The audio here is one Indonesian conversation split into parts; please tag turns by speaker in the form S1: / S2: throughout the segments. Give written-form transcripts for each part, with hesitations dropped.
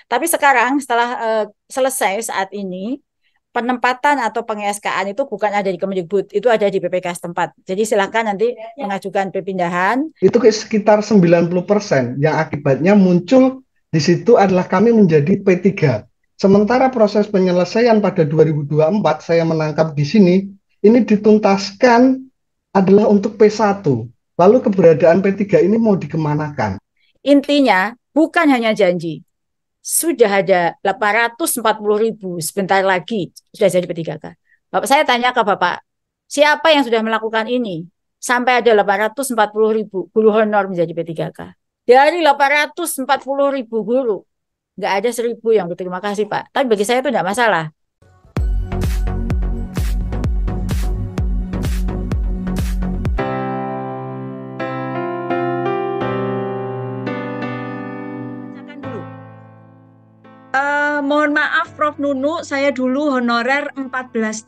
S1: Tapi sekarang setelah selesai saat ini, penempatan atau peng-SK-an itu bukan ada di Kemendikbud, itu ada di BPK setempat. Jadi silakan nanti mengajukan perpindahan.
S2: Itu kayak sekitar 90%, yang akibatnya muncul di situ adalah kami menjadi P3. Sementara proses penyelesaian pada 2024 saya menangkap di sini, ini dituntaskan adalah untuk P1. Lalu keberadaan P3 ini mau dikemanakan?
S1: Intinya bukan hanya janji. Sudah ada 840.000 sebentar lagi sudah jadi P3K. Bapak saya tanya ke Bapak, siapa yang sudah melakukan ini? Sampai ada 840.000 guru honor menjadi P3K. Dari 840.000 guru, nggak ada 1.000 yang berterima kasih Pak. Tapi bagi saya itu nggak masalah. Bacakan dulu. Mohon maaf Prof. Nunu, saya dulu honorer 14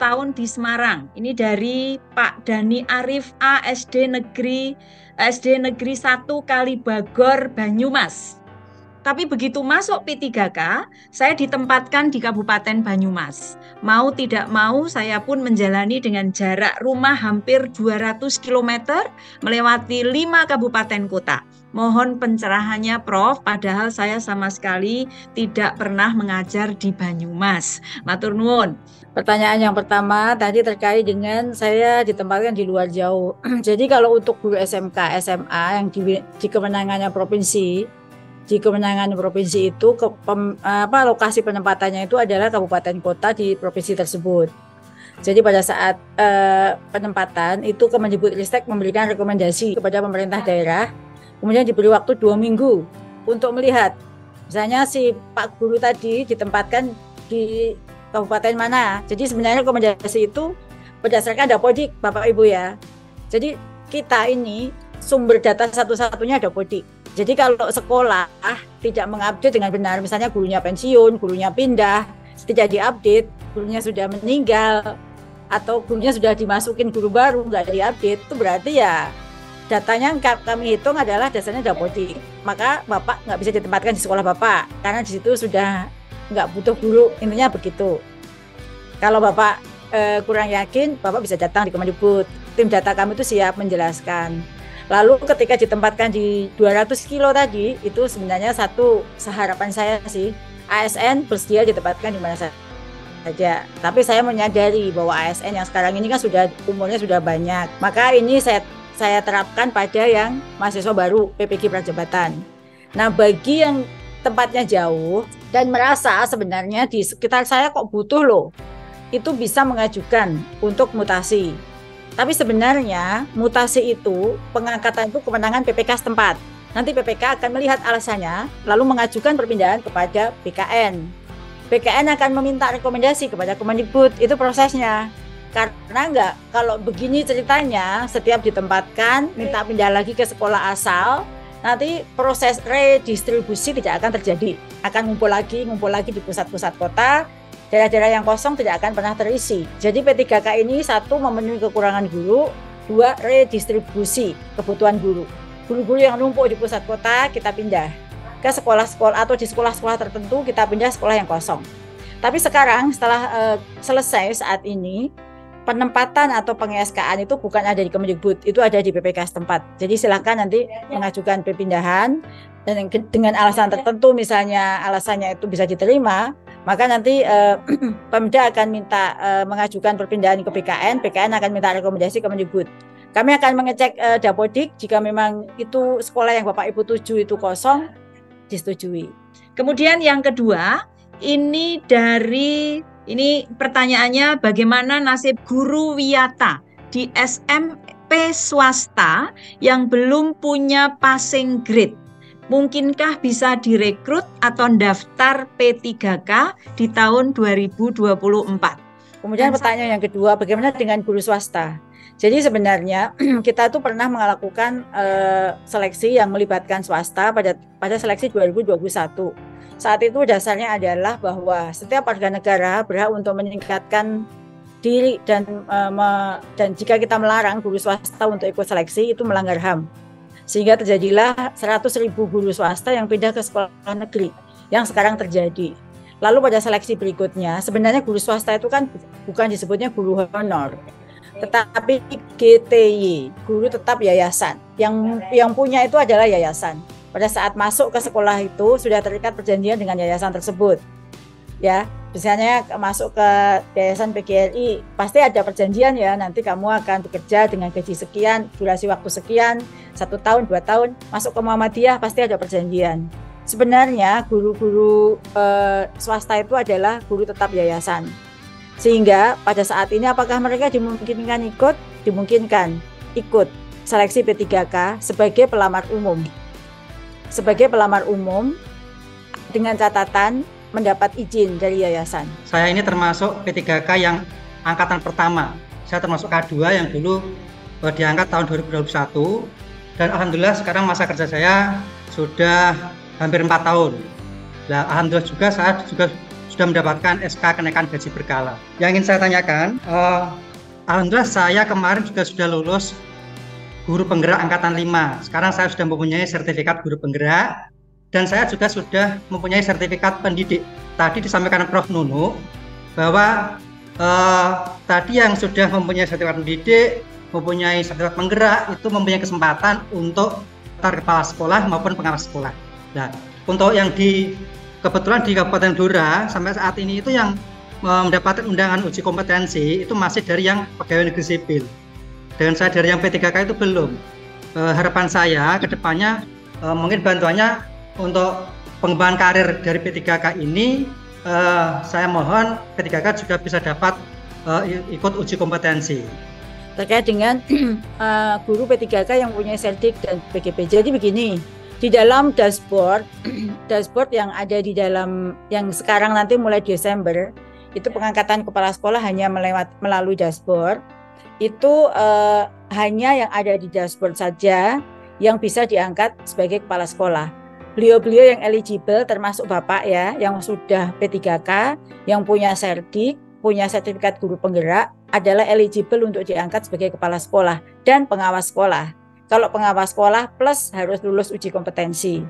S1: tahun di Semarang. Ini dari Pak Dani Arif A SD Negeri 1 Kalibagor Banyumas. Tapi begitu masuk P3K, saya ditempatkan di Kabupaten Banyumas. Mau tidak mau, saya pun menjalani dengan jarak rumah hampir 200 km, melewati 5 kabupaten kota. Mohon pencerahannya Prof, padahal saya sama sekali tidak pernah mengajar di Banyumas. Matur nuwun. Pertanyaan yang pertama tadi terkait dengan saya ditempatkan di luar jauh. Jadi kalau untuk guru SMK, SMA yang di kewenangannya provinsi, di kewenangan provinsi itu lokasi penempatannya itu adalah kabupaten kota di provinsi tersebut. Jadi pada saat penempatan itu Kemendikbudristek memberikan rekomendasi kepada pemerintah daerah, kemudian diberi waktu 2 minggu untuk melihat, misalnya si Pak Guru tadi ditempatkan di kabupaten mana. Jadi sebenarnya rekomendasi itu berdasarkan Dapodik, Bapak Ibu ya. Jadi kita ini sumber data satu-satunya Dapodik. Jadi kalau sekolah tidak mengupdate dengan benar, misalnya gurunya pensiun, gurunya pindah, tidak diupdate, gurunya sudah meninggal, atau gurunya sudah dimasukin guru baru, nggak diupdate, itu berarti ya datanya yang kami hitung adalah dasarnya Dapodik. Maka Bapak nggak bisa ditempatkan di sekolah Bapak, karena di situ sudah nggak butuh guru, intinya begitu. Kalau Bapak kurang yakin, Bapak bisa datang di Kemendikbud. Tim data kami itu siap menjelaskan. Lalu ketika ditempatkan di 200 kilo tadi, itu sebenarnya satu seharapan saya sih, ASN bersedia ditempatkan di mana saja. Tapi saya menyadari bahwa ASN yang sekarang ini kan sudah umurnya sudah banyak. Maka ini saya terapkan pada yang mahasiswa baru PPG Prajabatan. Nah, bagi yang tempatnya jauh dan merasa sebenarnya di sekitar saya kok butuh loh, itu bisa mengajukan untuk mutasi. Tapi sebenarnya mutasi itu, pengangkatan itu kewenangan PPK setempat. Nanti PPK akan melihat alasannya, lalu mengajukan perpindahan kepada BKN. BKN akan meminta rekomendasi kepada Kemendikbud, itu prosesnya. Karena kalau begini ceritanya, setiap ditempatkan, minta pindah lagi ke sekolah asal, nanti proses redistribusi tidak akan terjadi. Akan ngumpul lagi di pusat-pusat kota, daerah-daerah yang kosong tidak akan pernah terisi. Jadi P3K ini satu memenuhi kekurangan guru, dua redistribusi kebutuhan guru. Guru-guru yang numpuk di pusat kota kita pindah ke sekolah-sekolah atau di sekolah-sekolah tertentu kita pindah sekolah yang kosong. Tapi sekarang setelah selesai saat ini, penempatan atau peng-SK-an itu bukan ada di Kemendikbud, itu ada di BPK setempat. Jadi silakan nanti mengajukan perpindahan dan dengan alasan tertentu, misalnya alasannya itu bisa diterima, maka nanti Pemda akan minta mengajukan perpindahan ke BKN, BKN akan minta rekomendasi ke Kemendikbud. Kami akan mengecek Dapodik, jika memang itu sekolah yang Bapak Ibu tuju itu kosong, disetujui. Kemudian yang kedua, ini pertanyaannya, bagaimana nasib guru wiyata di SMP swasta yang belum punya passing grade? Mungkinkah bisa direkrut atau daftar P3K di tahun 2024? Kemudian pertanyaan yang kedua, bagaimana dengan guru swasta? Jadi sebenarnya kita itu pernah melakukan seleksi yang melibatkan swasta pada seleksi 2021. Saat itu dasarnya adalah bahwa setiap warga negara berhak untuk meningkatkan diri dan jika kita melarang guru swasta untuk ikut seleksi itu melanggar HAM. Sehingga terjadilah 100.000 guru swasta yang pindah ke sekolah negeri. yang sekarang terjadi. Lalu pada seleksi berikutnya, sebenarnya guru swasta itu kan bukan disebutnya guru honor, tetapi GTY, guru tetap yayasan. Yang punya itu adalah yayasan. Pada saat masuk ke sekolah itu sudah terikat perjanjian dengan yayasan tersebut. Ya, misalnya masuk ke yayasan PGRI, pasti ada perjanjian ya, nanti kamu akan bekerja dengan gaji sekian, durasi waktu sekian, 1 tahun, 2 tahun. Masuk ke Muhammadiyah pasti ada perjanjian. Sebenarnya guru-guru swasta itu adalah guru tetap yayasan. Sehingga pada saat ini apakah mereka dimungkinkan ikut? Dimungkinkan ikut seleksi P3K sebagai pelamar umum. Sebagai pelamar umum dengan catatan mendapat izin dari yayasan.
S3: Saya ini termasuk P3K yang angkatan pertama. Saya termasuk K2 yang dulu diangkat tahun 2021 dan alhamdulillah sekarang masa kerja saya sudah hampir 4 tahun. Nah, alhamdulillah juga saya juga sudah mendapatkan SK kenaikan gaji berkala. Yang ingin saya tanyakan, alhamdulillah saya kemarin juga sudah lulus guru penggerak angkatan 5. Sekarang saya sudah mempunyai sertifikat guru penggerak dan saya juga sudah mempunyai sertifikat pendidik. Tadi disampaikan Prof. Nunu bahwa tadi yang sudah mempunyai sertifikat pendidik, mempunyai sertifikat penggerak itu mempunyai kesempatan untuk antar kepala sekolah maupun pengawas sekolah. Nah, untuk yang kebetulan di Kabupaten Blora sampai saat ini itu yang mendapatkan undangan uji kompetensi itu masih dari yang pegawai negeri sipil. Dan saya dari yang P3K itu belum. Harapan saya ke depannya mungkin bantuannya untuk pengembangan karir dari P3K ini saya mohon P3K juga bisa dapat ikut uji kompetensi.
S1: Terkait dengan guru P3K yang punya Serdik dan PGP. Jadi begini, di dalam dashboard yang ada di dalam yang sekarang nanti mulai Desember itu pengangkatan kepala sekolah hanya melalui dashboard. Itu hanya yang ada di dashboard saja yang bisa diangkat sebagai kepala sekolah. Beliau-beliau yang eligible termasuk Bapak ya, yang sudah P3K, yang punya Serdik, punya sertifikat guru penggerak adalah eligible untuk diangkat sebagai kepala sekolah dan pengawas sekolah. Kalau pengawas sekolah plus harus lulus uji kompetensi.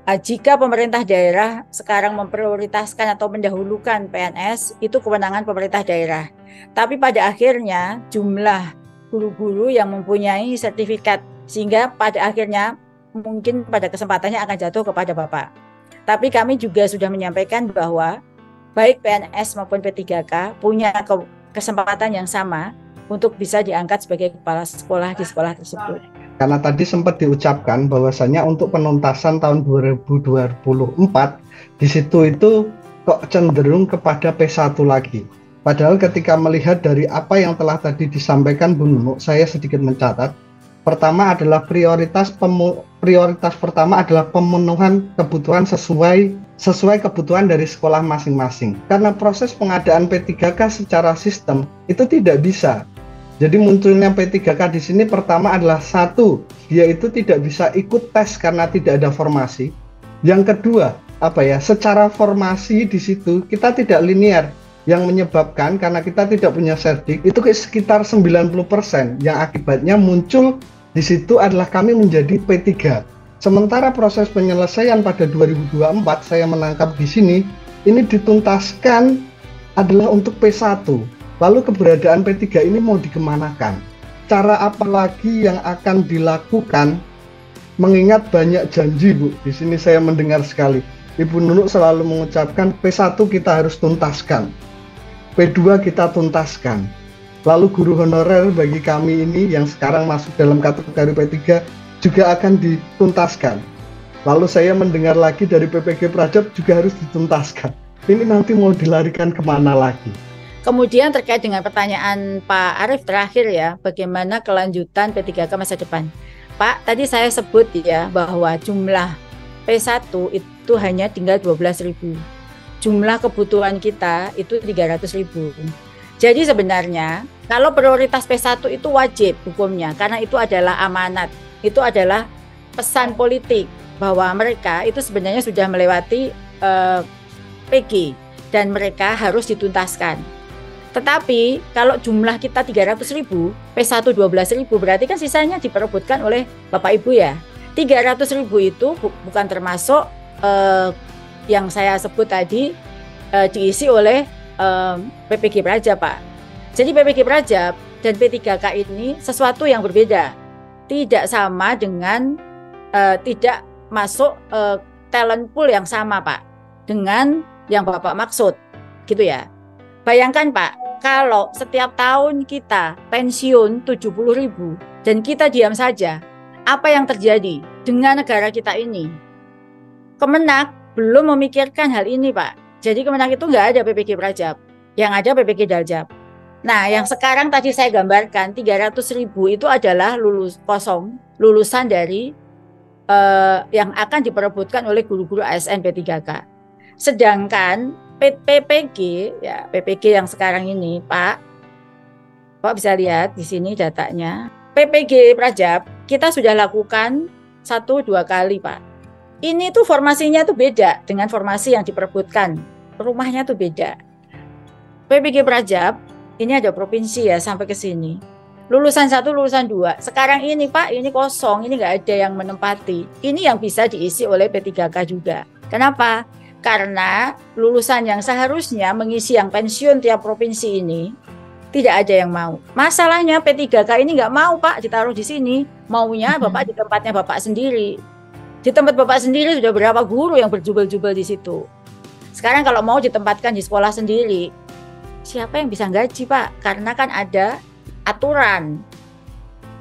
S1: Jika pemerintah daerah sekarang memprioritaskan atau mendahulukan PNS, itu kewenangan pemerintah daerah. Tapi pada akhirnya jumlah guru-guru yang mempunyai sertifikat, sehingga pada akhirnya mungkin pada kesempatannya akan jatuh kepada Bapak. Tapi kami juga sudah menyampaikan bahwa baik PNS maupun P3K punya kesempatan yang sama untuk bisa diangkat sebagai kepala sekolah di sekolah tersebut.
S2: Karena tadi sempat diucapkan bahwasanya untuk penuntasan tahun 2024 di situ itu kok cenderung kepada P1 lagi. Padahal ketika melihat dari apa yang telah tadi disampaikan Bu Nunu, saya sedikit mencatat. Pertama adalah prioritas pertama adalah pemenuhan kebutuhan sesuai kebutuhan dari sekolah masing-masing. Karena proses pengadaan P3K secara sistem itu tidak bisa. Jadi munculnya P3K di sini pertama adalah satu, dia itu tidak bisa ikut tes karena tidak ada formasi. Yang kedua, secara formasi di situ kita tidak linear, yang menyebabkan karena kita tidak punya serdik itu sekitar 90% yang akibatnya muncul di situ adalah kami menjadi P3. Sementara proses penyelesaian pada 2024 saya menangkap di sini ini dituntaskan adalah untuk P1. Lalu keberadaan P3 ini mau dikemanakan? Cara apa lagi yang akan dilakukan? Mengingat banyak janji, Bu. Di sini saya mendengar sekali. Ibu Nunu selalu mengucapkan P1 kita harus tuntaskan. P2 kita tuntaskan. Lalu guru honorer bagi kami ini yang sekarang masuk dalam kategori P3 juga akan dituntaskan. Lalu saya mendengar lagi dari PPG Prajab juga harus dituntaskan. Ini nanti mau dilarikan kemana lagi?
S1: Kemudian terkait dengan pertanyaan Pak Arief terakhir ya, bagaimana kelanjutan P3K masa depan? Pak, tadi saya sebut ya bahwa jumlah P1 itu hanya tinggal 12.000. Jumlah kebutuhan kita itu 300.000. Jadi sebenarnya kalau prioritas P1 itu wajib hukumnya karena itu adalah amanat. Itu adalah pesan politik bahwa mereka itu sebenarnya sudah melewati PG dan mereka harus dituntaskan. Tetapi kalau jumlah kita 300.000, P1 12.000 berarti kan sisanya diperebutkan oleh Bapak Ibu ya. 300.000 itu bukan termasuk
S4: yang saya sebut tadi diisi oleh PPG Prajab, Pak. Jadi PPG Prajab dan P3K ini sesuatu yang berbeda, tidak sama dengan tidak masuk talent pool yang sama, Pak, dengan yang Bapak maksud, gitu ya. Bayangkan, Pak, kalau setiap tahun kita pensiun 70.000 dan kita diam saja, apa yang terjadi dengan negara kita ini? Kemenak belum memikirkan hal ini, Pak. Jadi Kemenak itu nggak ada PPG Prajab, yang ada PPG Daljab. Nah, yang sekarang tadi saya gambarkan 300.000 itu adalah lulusan dari yang akan diperebutkan oleh guru-guru ASN P3K. Sedangkan PPG ya, PPG yang sekarang ini, Pak bisa lihat di sini datanya. PPG Prajab kita sudah lakukan 1-2 kali, Pak. Ini tuh formasinya tuh beda dengan formasi yang diperebutkan. Rumahnya tuh beda. PPG Prajab ini ada provinsi ya sampai ke sini. Lulusan 1, lulusan 2. Sekarang ini, Pak, ini kosong, ini nggak ada yang menempati. Ini yang bisa diisi oleh P3K juga. Kenapa? Karena lulusan yang seharusnya mengisi yang pensiun tiap provinsi ini tidak ada yang mau. Masalahnya P3K ini nggak mau, Pak, ditaruh di sini. Maunya Bapak di tempatnya Bapak sendiri. Di tempat Bapak sendiri sudah berapa guru yang berjubel-jubel di situ. Sekarang kalau mau ditempatkan di sekolah sendiri, siapa yang bisa gaji, Pak? Karena kan ada aturan,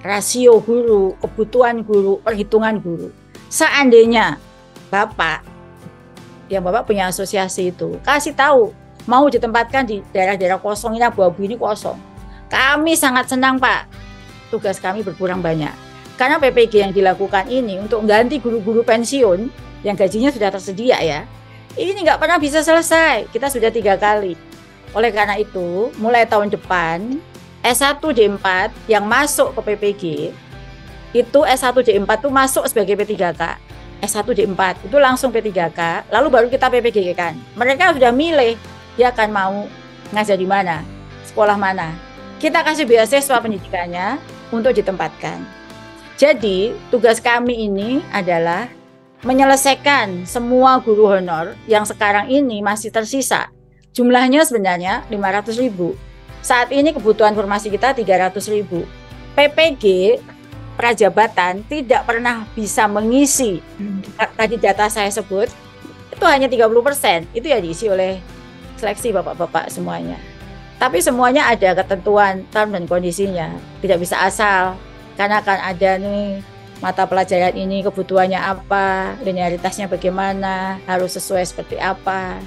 S4: rasio guru, kebutuhan guru, perhitungan guru. Seandainya Bapak, yang Bapak punya asosiasi itu, kasih tahu mau ditempatkan di daerah-daerah kosong ini, abu-abu ini kosong, kami sangat senang, Pak. Tugas kami berkurang banyak. Karena PPG yang dilakukan ini untuk ganti guru-guru pensiun yang gajinya sudah tersedia ya, ini nggak pernah bisa selesai. Kita sudah 3 kali. Oleh karena itu, mulai tahun depan S1 D4 yang masuk ke PPG itu S1 D4 itu masuk sebagai P3K. S1 D4 itu langsung P3K, lalu baru kita PPG kan. Mereka sudah milih dia akan mau ngajar di mana, sekolah mana. Kita kasih beasiswa pendidikannya untuk ditempatkan. Jadi tugas kami ini adalah menyelesaikan semua guru honor yang sekarang ini masih tersisa. Jumlahnya sebenarnya 500.000. Saat ini kebutuhan formasi kita 300.000. PPG Prajabatan tidak pernah bisa mengisi tadi data saya sebut, itu hanya 30%. Itu ya diisi oleh seleksi bapak-bapak semuanya. Tapi semuanya ada ketentuan term dan kondisinya. Tidak bisa asal, karena akan ada nih mata pelajaran ini kebutuhannya apa, linearitasnya bagaimana, harus sesuai seperti apa.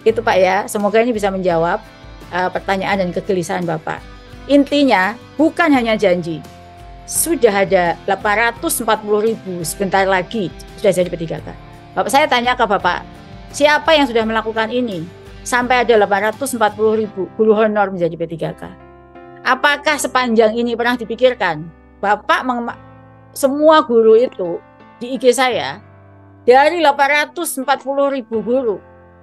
S4: Itu Pak ya, semoga ini bisa menjawab pertanyaan dan kegelisahan Bapak. Intinya bukan hanya janji, sudah ada 840.000 sebentar lagi sudah jadi P3K. Bapak, saya tanya ke Bapak, siapa yang sudah melakukan ini sampai ada 840.000 guru honor menjadi P3K? Apakah sepanjang ini pernah dipikirkan? Bapak semua guru itu di IG saya dari 840.000 guru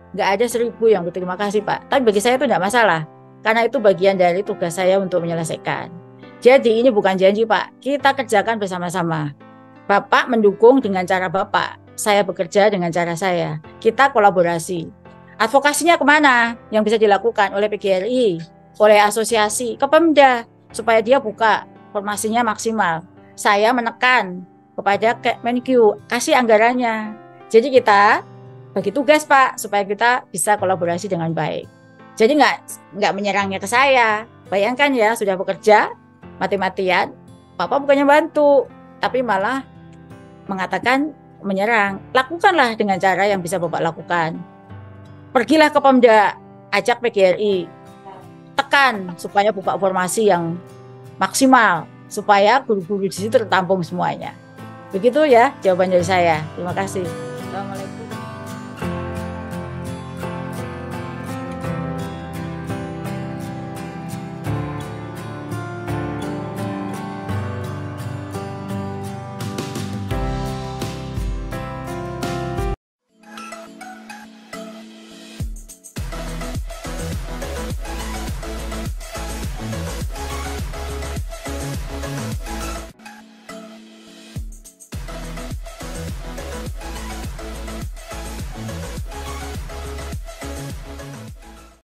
S4: nggak ada 1.000 yang berterima kasih, Pak. Tapi bagi saya itu tidak masalah karena itu bagian dari tugas saya untuk menyelesaikan. Jadi ini bukan janji, Pak, kita kerjakan bersama-sama. Bapak mendukung dengan cara Bapak, saya bekerja dengan cara saya. Kita kolaborasi. Advokasinya kemana yang bisa dilakukan oleh PGRI, oleh asosiasi, ke Pemda supaya dia buka formasinya maksimal. Saya menekan kepada Kemenq, kasih anggarannya. Jadi kita bagi tugas, Pak, supaya kita bisa kolaborasi dengan baik. Jadi nggak menyerangnya ke saya. Bayangkan ya, sudah bekerja mati-matian, Bapak bukannya bantu, tapi malah mengatakan menyerang. Lakukanlah dengan cara yang bisa Bapak lakukan. Pergilah ke Pemda, ajak PGRI, tekan supaya buka formasi yang maksimal supaya guru-guru di situ tertampung semuanya. Begitu ya jawaban dari saya. Terima kasih.